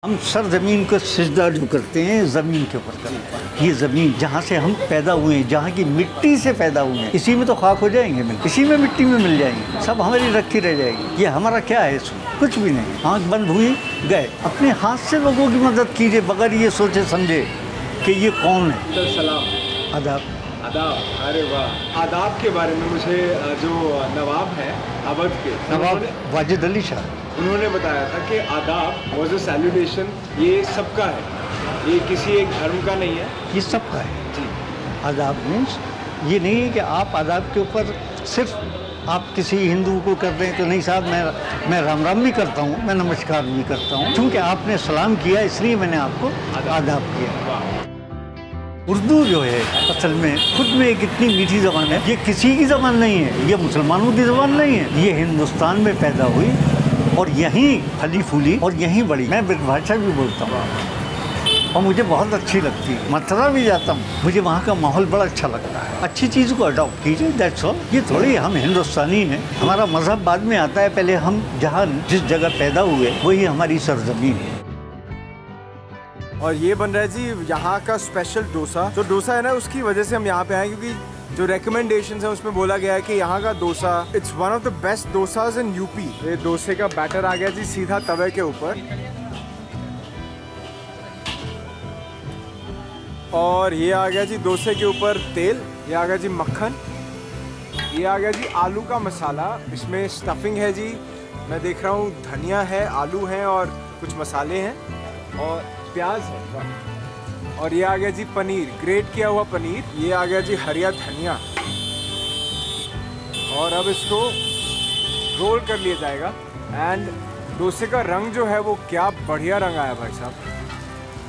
हम सर ज़मीन को सिजदा जो करते हैं ज़मीन के ऊपर करते हैं। ये ज़मीन जहाँ से हम पैदा हुए हैं, जहाँ की मिट्टी से पैदा हुए हैं, इसी में तो खाक हो जाएंगे, इसी में मिट्टी में मिल जाएंगे, सब हमारी रखी रह जाएगी। ये हमारा क्या है इसमें? कुछ भी नहीं। आँख बंद हुई गए। अपने हाथ से लोगों की मदद कीजिए बगैर ये सोचे समझे कि ये कौन है। सलाम। आदाब। आदाब। अरे वाह। आदाब के बारे में मुझे जो नवाब है अवध के, नवाब वाजिद अली शाह, उन्होंने बताया था कि आदाब वाज अ सैल्यूटेशन, ये सबका है, ये किसी एक धर्म का नहीं है, ये सबका है। जी। आदाब मीन्स ये नहीं है कि आप आदाब के ऊपर सिर्फ आप किसी हिंदू को कर रहे हैं तो नहीं साहब, मैं राम राम भी करता हूँ, मैं नमस्कार भी करता हूँ, क्योंकि आपने सलाम किया इसलिए मैंने आपको आदाब किया। वाह। उर्दू जो है असल में खुद में एक इतनी मीठी ज़बान है, ये किसी की ज़बान नहीं है, ये मुसलमानों की ज़बान नहीं है, ये हिंदुस्तान में पैदा हुई और यहीं फली फूली और यहीं बड़ी। मैं भाषा भी बोलता हूँ और मुझे बहुत अच्छी लगती है, मथुरा भी जाता हूँ, मुझे वहाँ का माहौल बड़ा अच्छा लगता है। अच्छी चीज़ को अडॉप्ट कीजिए, दैट्स ऑल। ये थोड़ी हम हिंदुस्तानी हैं, हमारा मज़हब बाद में आता है, पहले हम जहाँ जिस जगह पैदा हुए वही हमारी सरजमीन है। और ये बन रहा है जी यहाँ का स्पेशल डोसा। जो डोसा है ना, उसकी वजह से हम यहाँ पे आए, क्योंकि जो रिकमेंडेशंस है उसमें बोला गया है कि यहाँ का dosa it's one of the best dosas in UP. ये डोसे का बैटर आ गया जी सीधा तवे के ऊपर, और ये आ गया जी डोसे के ऊपर तेल, ये आ गया जी मक्खन, ये आ गया जी आलू का मसाला, इसमें स्टफिंग है जी, मैं देख रहा हूँ धनिया है, आलू है और कुछ मसाले हैं और प्याज है, और ये आ गया जी पनीर, ग्रेट किया हुआ पनीर, ये आ गया जी हरिया धनिया, और अब इसको रोल कर लिया जाएगा। एंड डोसे का रंग जो है वो क्या बढ़िया रंग आया भाई साहब,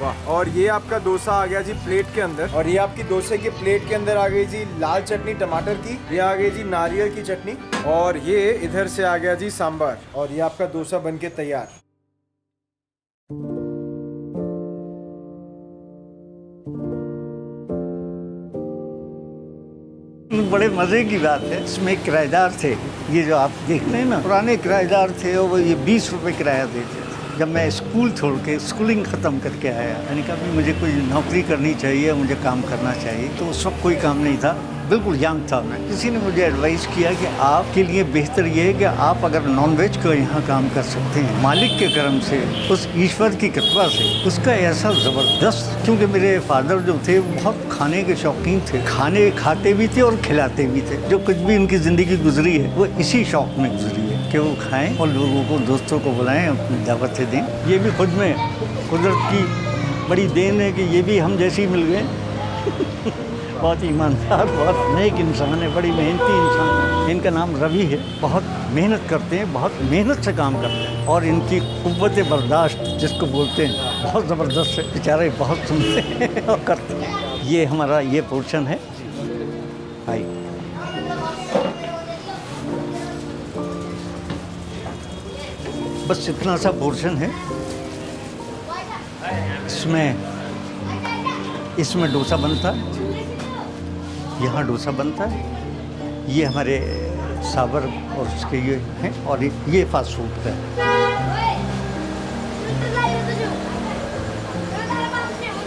वाह। और ये आपका डोसा आ गया जी प्लेट के अंदर, और ये आपकी डोसे के प्लेट के अंदर आ गई जी लाल चटनी टमाटर की, ये आ गई जी नारियल की चटनी, और ये इधर से आ गया जी सांभर, और ये आपका डोसा बनके तैयार। बड़े मज़े की बात है, इसमें किराएदार थे, ये जो आप देख रहे हैं ना, पुराने किराएदार थे और वो ये 20 रुपये किराया देते थे। जब मैं स्कूल छोड़ के स्कूलिंग ख़त्म करके आया, मैंने कहा भी मुझे कोई नौकरी करनी चाहिए, मुझे काम करना चाहिए, तो उस वक्त कोई काम नहीं था, बिल्कुल यंग था मैं। किसी ने मुझे एडवाइस किया कि आपके लिए बेहतर ये है कि आप अगर नॉनवेज का यहाँ काम कर सकते हैं, मालिक के कर्म से, उस ईश्वर की कृपा से, उसका ऐसा ज़बरदस्त, क्योंकि मेरे फादर जो थे वो बहुत खाने के शौकीन थे, खाने खाते भी थे और खिलाते भी थे। जो कुछ भी उनकी ज़िंदगी गुजरी है वो इसी शौक में गुजरी है कि वो खाएँ और लोगों को, दोस्तों को बुलाएँ, अपनी दावतें दें। ये भी खुद में कुदरत की बड़ी देन है कि ये भी हम जैसे ही मिल गए। बहुत ईमानदार, बहुत नेक इंसान है, बड़ी मेहनती इंसान है। इनका नाम रवि है, बहुत मेहनत करते हैं, बहुत मेहनत से काम करते हैं, और इनकी कुव्वत बर्दाश्त जिसको बोलते हैं बहुत ज़बरदस्त है। बेचारे बहुत सुनते हैं और करते हैं। ये हमारा ये पोर्शन है भाई, बस इतना सा पोर्शन है। इसमें डोसा बनता है, यहाँ डोसा बनता है, ये हमारे साबर और उसके ये हैं, और ये फास्ट फूड का है।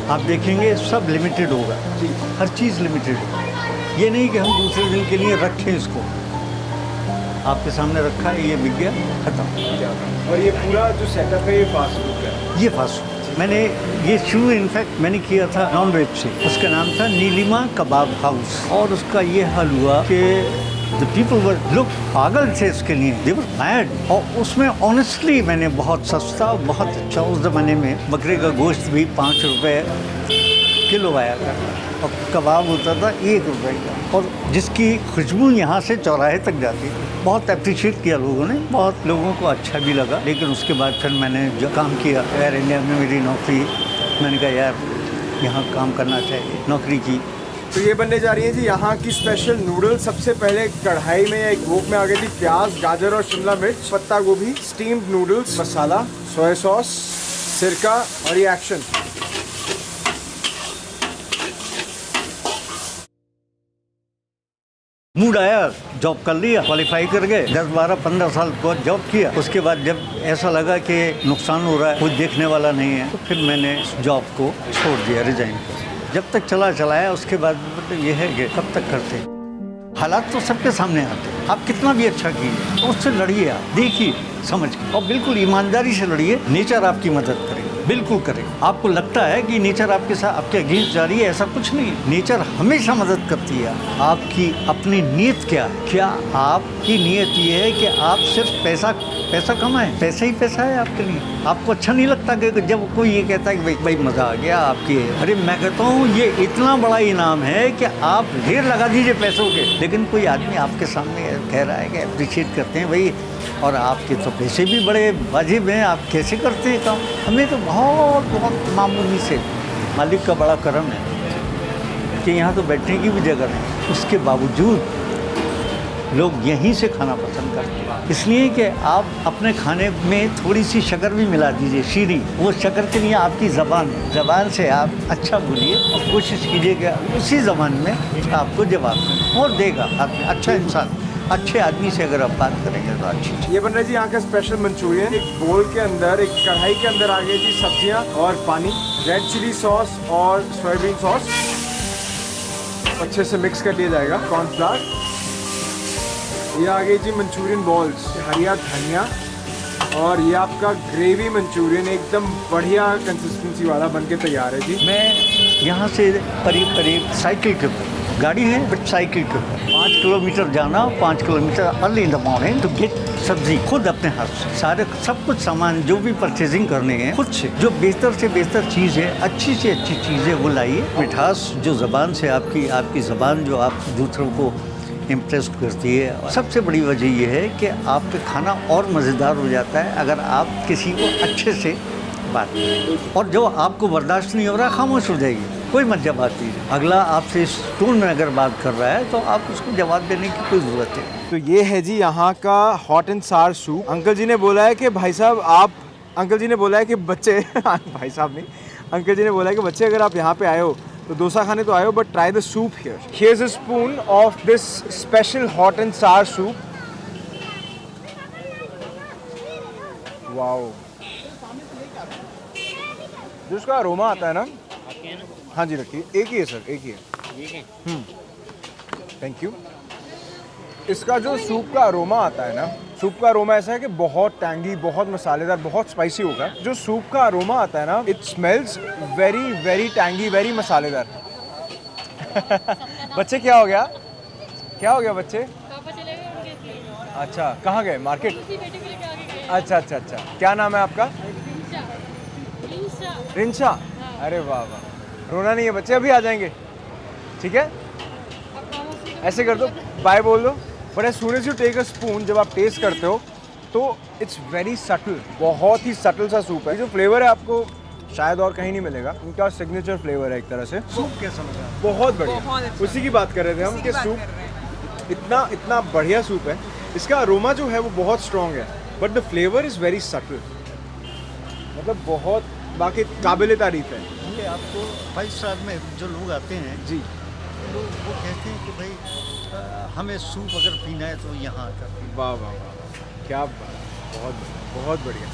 आप देखेंगे सब लिमिटेड होगा, हर चीज़ लिमिटेड होगा। ये नहीं कि हम दूसरे दिन के लिए रखें इसको, आपके सामने रखा है, ये बिक गया, ख़त्म। और ये पूरा जो सेटअप है ये फास्ट फूड का है। ये फास्ट फूड मैंने ये शुरू इनफैक्ट मैंने किया था नॉन वेज से, उसका नाम था नीलिमा कबाब हाउस, और उसका ये हाल हुआ कि द पीपल वर लोग पागल थे इसके लिए, दे वर मैड। और उसमें ऑनेस्टली मैंने बहुत सस्ता, बहुत अच्छा, उस ज़माने में बकरे का गोश्त भी 5 रुपये किलो आया था और कबाब होता था 1 रुपये का, और जिसकी खुशबू यहाँ से चौराहे तक जाती थी। बहुत अप्रिशिएट किया लोगों ने, बहुत लोगों को अच्छा भी लगा। लेकिन उसके बाद फिर मैंने जो काम किया एयर इंडिया में, मेरी नौकरी, मैंने कहा यार यहाँ काम करना चाहिए, नौकरी की। तो ये बनने जा रही है जी यहाँ की स्पेशल नूडल्स। सबसे पहले कढ़ाई में एक वोक में आ गई थी प्याज, गाजर और शिमला मिर्च, पत्ता गोभी, स्टीम्ड नूडल्स, मसाला, सोया सॉस, सिरका, और ये एक्शन। मूड आया, जॉब कर लिया, क्वालिफाई कर गए, 10-12-15 साल बाद जॉब किया। उसके बाद जब ऐसा लगा कि नुकसान हो रहा है, कोई देखने वाला नहीं है, तो फिर मैंने जॉब को छोड़ दिया, रिजाइन कर। जब तक चलाया, उसके बाद मतलब ये है कि कब तक करते। हालात तो सबके सामने आते हैं, आप कितना भी अच्छा कीजिए तो उससे लड़िए, आप देखिए समझ के, और बिल्कुल ईमानदारी से लड़िए। नेचर आपकी मदद करे, बिल्कुल करे। आपको लगता है कि नेचर आपके साथ, आपके अगेंस्ट जा रही है, ऐसा कुछ नहीं। नेचर हमेशा मदद करती है। आपकी अपनी नीयत क्या है? क्या आपकी नीयत ये है कि आप सिर्फ पैसा कमाएं? पैसा ही पैसा है आपके लिए। आपको अच्छा नहीं लगता कि जब कोई ये कहता है कि भाई मजा आ गया आपकी? अरे मैं कहता हूँ ये इतना बड़ा इनाम है कि आप ढेर लगा दीजिए पैसों के, लेकिन कोई आदमी आपके सामने कह रहा है कि अप्रिशिएट करते हैं भाई, और आपके तो पैसे भी बड़े वाजिब हैं, आप कैसे करते हैं काम? हमें तो बहुत मामूली से मालिक का बड़ा करम है कि यहाँ तो बैठने की भी जगह नहीं, उसके बावजूद लोग यहीं से खाना पसंद करते हैं। इसलिए कि आप अपने खाने में थोड़ी सी शक्कर भी मिला दीजिए, शीरी। वो शक्कर के लिए आपकी ज़बान से आप अच्छा बोलिए और कोशिश कीजिए कि उसी ज़बान में आपको जवाब दें और देगा आदमी। अच्छा इंसान, अच्छे आदमी से अगर आप बात करेंगे तो अच्छी। ये बन रहा है जी यहाँ का स्पेशल मंचूरियन। एक बोल के अंदर, एक कढ़ाई के अंदर आ गई जी सब्जियाँ और पानी, रेड चिली सॉस और सोयाबीन सॉस अच्छे से मिक्स कर लिया जाएगा। कॉर्नफ्लावर, ये आ गई जी मंचूरियन बॉल्स, हरिया धनिया, और ये आपका ग्रेवी मंचूरियन एकदम बढ़िया कंसिस्टेंसी वाला बनके तैयार है जी। मैं यहाँ से करीब साइकिल के ऊपर, गाड़ी है बट साइकिल के ऊपर 5 किलोमीटर जाना, 5 kilometre early in the morning to get sabzi, खुद अपने हाथ से सारे सब कुछ सामान जो भी परचेजिंग करने हैं खुद से। जो बेहतर से बेहतर चीज़ है, अच्छी से अच्छी चीज़ें वो लाइए। मिठास जो ज़बान से आपकी ज़बान जो आप दूसरों को इम्प्रेस करती है। सबसे बड़ी वजह यह है कि आपका खाना और मज़ेदार हो जाता है अगर आप किसी को अच्छे से बात करें, और जो आपको बर्दाश्त नहीं हो रहा खामोश हो जाएगी, कोई मत जवाब दीजिए। अगला आपसे इस टोन में अगर बात कर रहा है तो आप उसको जवाब देने की कोई ज़रूरत है। तो ये है जी यहाँ का hot and sour soup. Uncle जी ने बोला है कि भाई साहब अंकल जी ने बोला है कि बच्चे भाई साहब नहीं, अंकल जी ने बोला है कि बच्चे अगर आप यहाँ पे आए हो तो डोसा खाने तो आए हो, but try the soup here. Here is a spoon of this special hot and sour soup. Wow, जो उसका अरोमा आता है ना, हाँ जी रखिए, एक ही है सर, एक ही है। Thank you. इसका जो सूप का अरोमा आता है ना, सूप का अरोमा ऐसा है कि बहुत टैंगी, बहुत मसालेदार, बहुत स्पाइसी होगा। जो सूप का अरोमा आता है ना, it smells very very tangy, very मसालेदार। बच्चे क्या हो गया बच्चे? पापा चले गए उनके लिए। अच्छा, कहाँ गए? मार्केट? उसी बेटे को लेके आगे गए। अच्छा, क्या नाम है आपका? रिंशा। रिंशा। अरे वाह वाह, रोना नहीं है बच्चे, अभी आ जाएंगे, ठीक है? ऐसे कर दो, बाय बोल दो। But as soon as you take a spoon, जब आप टेस्ट करते हो तो इट्स वेरी सटल, बहुत ही सटल सा सूप है। जो फ्लेवर है आपको शायद और कहीं नहीं मिलेगा, इनका सिग्नेचर फ्लेवर है एक तरह से। सूप कैसा लगा? बहुत बढ़िया, उसी की बात कर रहे थे हम कि सूप इतना बढ़िया सूप है। इसका अरोमा जो है वो बहुत स्ट्रॉन्ग है, but the flavour is very subtle, मतलब बहुत बाकी काबिल तारीफ है। ये आपको 5 स्टार में जो लोग आते हैं जी, लोग वो कहते हैं कि भाई हमें सूप अगर पीना है तो यहाँ आकर पीना। वाह वाह वाह, क्या बात, बहुत बढ़िया,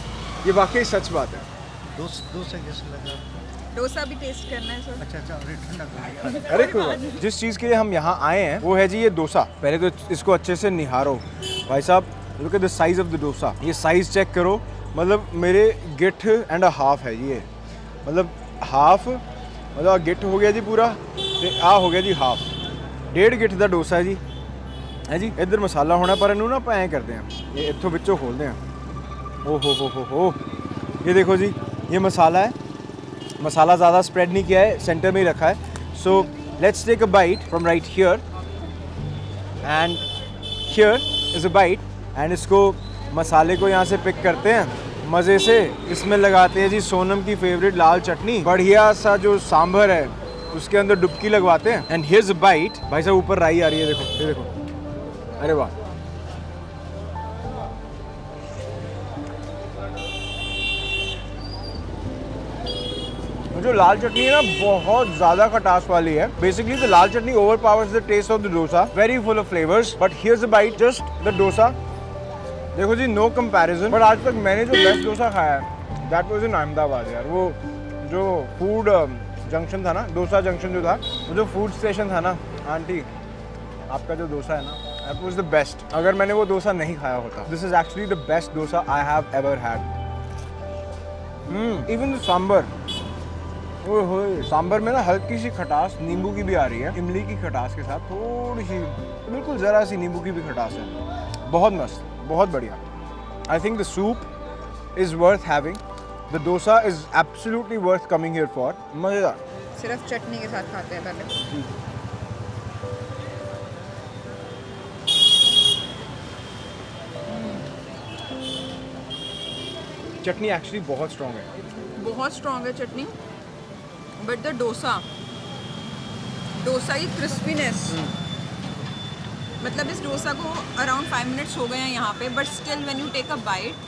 ये वाकई सच बात है। डोसा कैसा लगा? डोसा भी टेस्ट करना है सर। अच्छा, अरे ठंडा कर दिया। अरे कोई बात नहीं। जिस चीज़ के लिए हम यहाँ आए हैं वो है जी ये डोसा। पहले तो इसको अच्छे से निहारो भाई साहब, look at the size of the dosa. ये साइज़ चेक करो, मतलब मेरे गिट एंड अ हाफ है ये, मतलब हाफ, मतलब गिट हो गया जी पूरा, ते आ हो गया जी हाफ, 1.5 गिट ਦਾ डोसा है जी, है जी। इधर मसाला होना, पर इनू ना आप ऐ करते हैं, ये इत्थों विचों खोलते हैं। ओ हो, ये देखो जी, ये मसाला है, मसाला ज़्यादा स्प्रेड नहीं किया है, सेंटर में ही रखा है। So let's take a bite from right here and here is a bite, and इसको मसाले को यहाँ से पिक करते हैं मज़े से। इसमें लगाते हैं जी सोनम की फेवरेट लाल चटनी, बढ़िया सा जो सांभर है उसके अंदर डुबकी लगवाते हैं, एंड हियर्स अ बाइट। भाई साहब ऊपर राई आ रही है, देखो, ये देखो, अरे वाह। जो लाल चटनी है ना बहुत ज्यादा खटास वाली है. Basically the Lal chutney overpowers the taste of the dosa. Very full of flavors. But here's a bite. Just the dosa. देखो जी no comparison. But आज तक मैंने जो बेस्ट डोसा खाया है that was in अहमदाबाद यार. वो जो फूड जंक्शन था ना, डोसा जंक्शन जो था, वो जो फूड स्टेशन था ना, आंटी आपका जो डोसा है ना, that was the best. अगर मैंने वो डोसा नहीं खाया होता, this is actually the best dosa I have ever had. Even the sambar, ओए होए, सांबर में ना हल्की सी खटास नींबू की भी आ रही है, इमली की खटास के साथ थोड़ी सी, बिल्कुल ज़रा सी नींबू की भी खटास है. बहुत मस्त, बहुत बढ़िया. I think the soup is worth having. The dosa is absolutely worth coming here for. मज़ेदार. सिर्फ चटनी के साथ खाते हैं पहले. चटनी एक्चुअली बहुत स्ट्रॉन्ग है. बहुत स्ट्रॉन्ग है चटनी. बट द डोसा की क्रिस्पीनेस, मतलब इस डोसा को अराउंड 5 मिनट्स हो गए हैं यहाँ पे, but still when you take a bite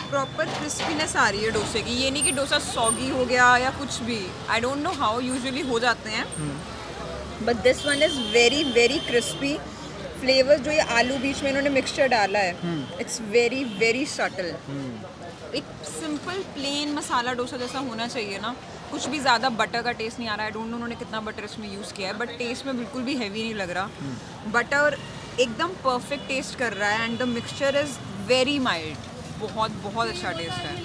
proper crispiness आ रही है डोसे की. ये नहीं कि डोसा सॉगी हो गया या कुछ भी. I don't know how usually हो जाते हैं, but this one is very very crispy. Flavours जो ये आलू बीच में इन्होंने मिक्सचर डाला है, इट्स वेरी वेरी सटल. एक सिंपल प्लेन मसाला डोसा जैसा होना चाहिए ना. कुछ भी ज़्यादा बटर का टेस्ट नहीं आ रहा है. आई डोंट नो उन्होंने कितना बटर इसमें यूज़ किया है, बट टेस्ट में बिल्कुल भी हैवी नहीं लग रहा. बटर एकदम परफेक्ट टेस्ट कर रहा है and the mixture is very mild. बहुत बहुत अच्छा टेस्ट है.